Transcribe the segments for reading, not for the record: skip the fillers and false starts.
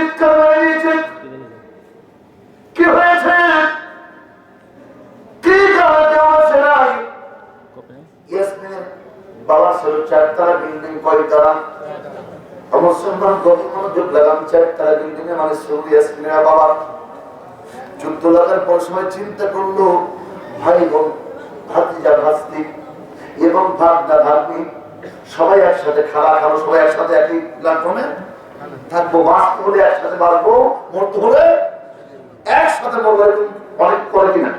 চিৎকার হয়ে দিয়েছে। কি হয়েছে? কি কারণে আসে নাই? ইয়াসমিনের বাবা ছিল 4 তলা বিল্ডিং, কয় তলা? মুসলমান গভীর মনোযোগ লাগাম, 4 তলা বিল্ডিং এ মানে ছিল ইয়াসমিনের বাবা। যুদ্ধ লাগার পর সময় চিন্তা করলো, ভাই বোন, ভাতিজা ভাস্তি এবং ভাগনা ভাগ্নি সবাই একসাথে খাওয়া খাবো, সবাই একসাথে একই প্ল্যাটফর্মে থাকবো, বাঁচতে হলে একসাথে বাঁচবো, মরতে হলে একসাথে মরবো। অনেক করে কিনা?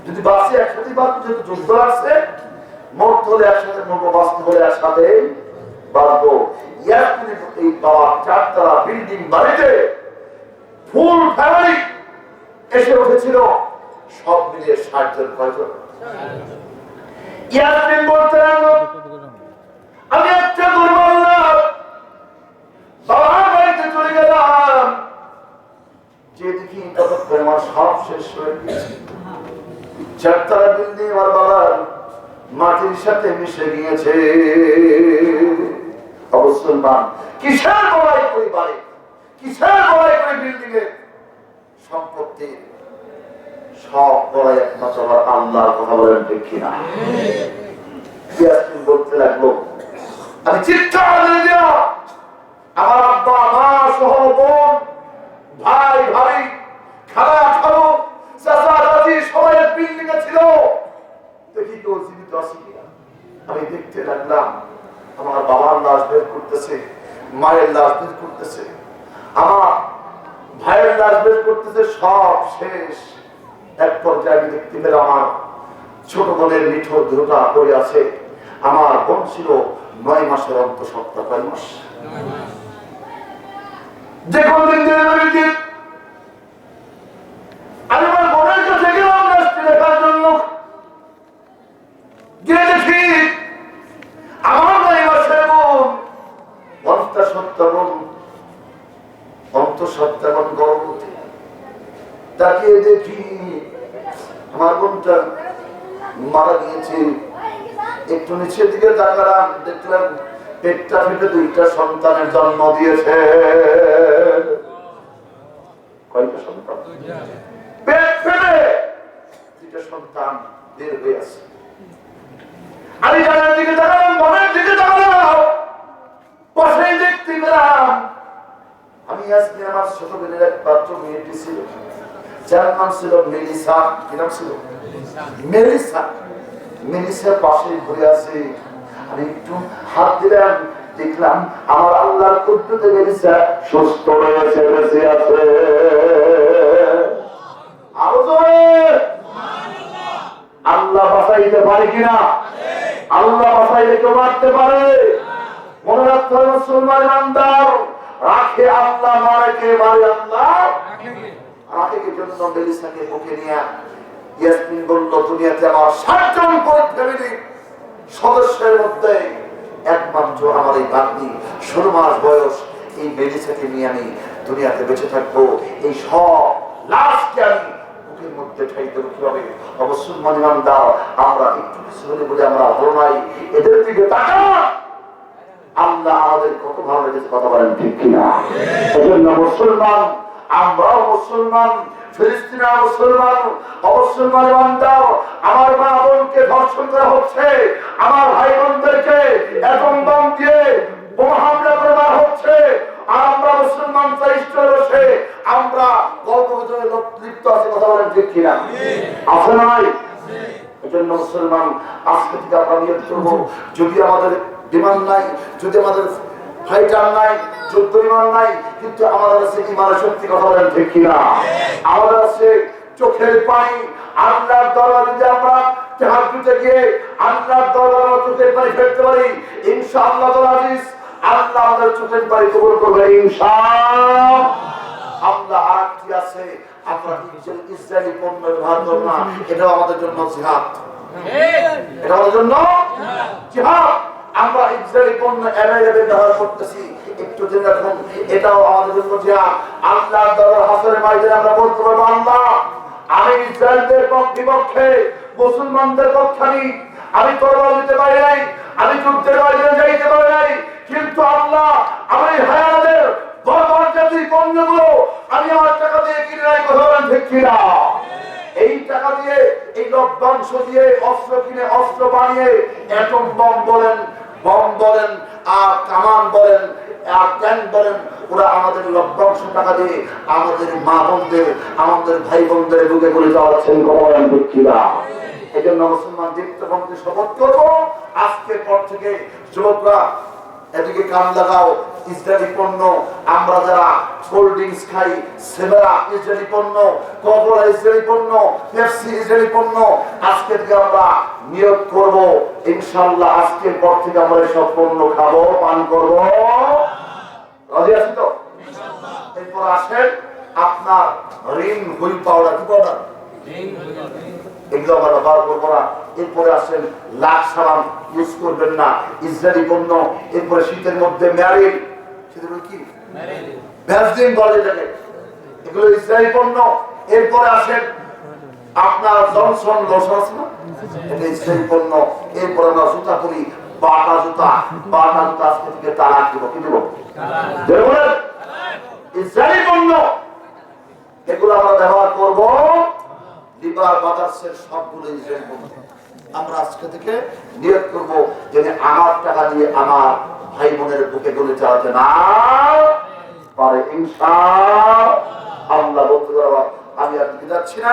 যদি বাঁচে একসাথে বাঁচবো, যেহেতু যুদ্ধ আসছে, মরতে হলে একসাথে মরবো, বাঁচতে হলে একসাথে বাঁচবো। এই বাবা 4 তলা বিল্ডিং বাড়িতে ফুল ফ্যামিলি এসে উঠেছিল, সব মিলিয়ে 60 জন। কয়জন? ইয়াসমিন বলতে লাগলো, আমি একটা দুর্বল বাবার বাড়িতে চলে গেলাম, যে দেখি ততক্ষণ আমার সব শেষ হয়ে গেছে। 4 তলা বিল্ডিং আমার বাবার মাটির সাথে মিশে গিয়েছে। অবশ্যই কিসের বড়াই করে বাড়ি, কিসের বড়াই করে বিল্ডিং এর সম্পত্তি, সব বড়াই একমাত্র আল্লাহর কথা বলেন ঠিক কিনা? ইয়াসমিন বলতে লাগলো, আমি চিৎকার করে দিলাম, আমার আব্বা মা সহ বোন ভাই ভাই খালা খালো চাচা চাচি সবাই বিল্ডিং এ ছিল, দেখি কেউ জীবিত আছে কিনা। আমি দেখতে লাগলাম, আমার বাবার লাশ বের করতেছে, মায়ের লাশ বের করতেছে, আমার ভাইয়ের লাশ বের করতেছে, সব শেষ। এক পর্যায়ে আমি দেখতে পেলাম আমার ছোট বোনের নিঠোর দেহটা পড়ে আছে। আমার বোন ছিল 9 মাসের অন্তঃসত্ত্বা। 9 মাস। যে কোনদিন আমি আমার বোনের কাছে গেলাম লাশটি দেখার জন্য, গিয়ে দেখি আমার 9 মাসের বোন, অন্তঃসত্ত্বা বোন গর্ভবতী। তাকিয়ে দেখি আমার বোনটা মারা গিয়েছে। একটু নিচের দিকে তাকালাম, দেখলাম পেটটা ফেটে 2টা সন্তানের জন্ম দিয়েছে। কয়টা সন্তান? পেট ফেটে 2টা সন্তান বের হয়ে আছে। আমি জানার দিকে তাকালাম, মনের দিকে তাকালাম, পাশেই দেখতে পেলাম আমি আজকে আমার ছোট বোনের একমাত্র মেয়েটি ছিল, যার নাম ছিল মেলিসা। কি নাম ছিল? মেলিসা। মেলিসার পাশে ঘুরে আছে। আমি একটু হাত দিলাম, দেখলাম আমার আল্লাহর কুদরতে মেলিসা সুস্থ রয়েছে, বেঁচে আছে। আরো জোরে আল্লাহ বাঁচাইতে পারে কিনা? আল্লাহ বাঁচাইলে কেউ মারতে পারে? মনে রাখতে হবে মুসলমান ইমানদার, রাখে আল্লাহ, মারে কে? মারে আল্লাহ। রাখে কি জন্য মেলিসাকে বুকে নিয়ে ইয়াসমিন বলল, দুনিয়াতে আমার 60 জন ফ্যামিলি সদস্যের মধ্যে একমাত্র আমার এই ভাগ্নি, 16 মাস বয়স, এই মেলিসাকে নিয়ে আমি দুনিয়াতে বেঁচে থাকবো। এই সব লাশকে আমি বুকের মধ্যে ঠাইতে কিভাবে? অবশ্যই মনিমান দাও, আমরা একটু কিছু হলে বলে আমরা ভালো নাই, এদের দিকে তাকা। আল্লাহ আমাদের কত ভালো লেগেছে, কথা বলেন ঠিক কিনা? এজন্য মুসলমান, আমরাও মুসলমান, ফিলিস্তিনা মুসলমান, অমুসলমান বান্দাও, আমার মা বোনকে ধর্ষণ করা হচ্ছে, আমার ভাই বোনদেরকে এটম বম দিয়ে বোমা হামলা করা হচ্ছে, আমরা মুসলমান বসে আমরা গল্পগুজবে লিপ্ত আছে, কথা বলেন ঠিক কিনা? আছে নাই? এজন্য মুসলমান আজকে থেকে আমরা নিয়ত করবো, যদি আমাদের ডিমান্ড নাই, যদি আমাদের ফাইটার নাই, যুদ্ধ বিমান নাই, কিন্তু আমাদের আছে ইমানের শক্তি, কথা বলেন ঠিক কিনা? আমাদের আছে চোখের পানি। আল্লাহর দরবারে যদি আমরা তাহাজ্জুদে গিয়ে আল্লাহর দরবারে চোখের পানি ফেলতে পারি, ইনশাআল্লাহ আজিজ, আল্লাহ আমাদের চোখের পানি কবুল করবে ইনশাআল্লাহ। আল্লাহ আরেকটি আছে, আমরা ইসরায়েলি পণ্য ব্যবহার করব না, এটাও আমাদের জন্য জিহাদ। এটা আমাদের জন্য জিহাদ। আমরা ইসরায়েলি পণ্য অ্যাভেলেবল ব্যবহার করতেছি, একটু জেনে রাখুন, এটাও আমাদের জন্য জিহাদ। আল্লাহর দরবার হাসরের ময়দানে আমরা বলতে পারবো, আল্লাহ আমি ইসরায়েলদের বিপক্ষে, মুসলমানদের পক্ষে আমি তরবারি দিতে পারি নাই, আমি যুদ্ধের ময়দানে যাইতে পারি নাই, কিন্তু আল্লাহ আমি হায়াতের বড় অংশ দিয়ে অস্ত্র কিনে অস্ত্র বানিয়ে অ্যাটম বম বলেন আর কামান বলেন আর ট্যাঙ্ক বলেন, ওরা আমাদের লভ্যাংশ টাকা দিয়ে আমাদের মা বোনদের আমাদের ভাই বোনদের বুকে করে যাওয়াচ্ছেন। এই জন্য মুসলমান দীপ্তবন্ধী শপথ করবো, আজকের পর থেকে যুবকরা এদিকে কান লাগাও, ইসরায়েলি পণ্য, আমরা যারা কোল্ড ড্রিঙ্কস খাই সেভেরা ইসরায়েলি পণ্য, কোকা-কোলা ইসরায়েলি পণ্য, পেপসি ইসরায়েলি পণ্য, আজকে থেকে আমরা নিয়োগ করব ইনশাআল্লাহ আজকের পর থেকে আমরা সব পণ্য খাবো, পান করবো। রাজি আছেন তো? এরপর আসেন আপনার রিং হুইল পাউডার, কি পাউডার, এগুলো আমরা ব্যবহার করবো না। এরপরে আসেন লাখ সাবান ইউজ করবেন না, ইসরায়েলি পণ্য। এরপরে শীতের মধ্যে ম্যারিল, শীতের কি ভ্যাসলিন বলে এটাকে, এগুলো ইসরায়েলি পণ্য। এরপরে আসেন আপনার জনসন লোশন আছে না, এটা ইসরায়েলি পণ্য। এরপরে আমরা জুতা করি, বাটা জুতা আজকে থেকে তালাক দিব, কি দিব, ইসরায়েলি পণ্য। এগুলো আমরা ব্যবহার করবো। লিবার বাজারের সবগুলো ইসরায়েলি পণ্য। আমরা আজকে থেকে নিয়োগ করবো যে আমার টাকা দিয়ে আমার ভাই বোনের বুকে গলে চালাতে না পারে ইনশাআল্লাহ। বন্ধুরা, আমি আর দিতে যাচ্ছি না।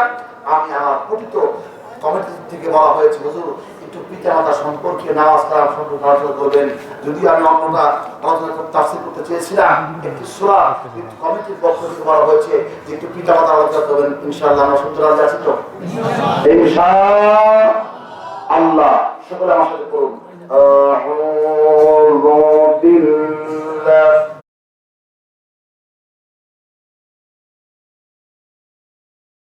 আমি আমার পঠিত কমিটি থেকে বলা হয়েছে হুজুর একটু পিতা মাতা সম্পর্কে নামাজ কালাম সম্পর্কে আলোচনা করবেন। যদিও আমি অন্যটা আলোচনা তাফসীর করতে চেয়েছিলাম, একটু সূরা কমিটির পক্ষ থেকে বলা হয়েছে যে একটু পিতা মাতা আলোচনা করবেন। ইনশাআল্লাহ আমরা শুনতে রাজি আছি তো? ইনশাআল্লাহ। সকলে আমার সাথে করুন।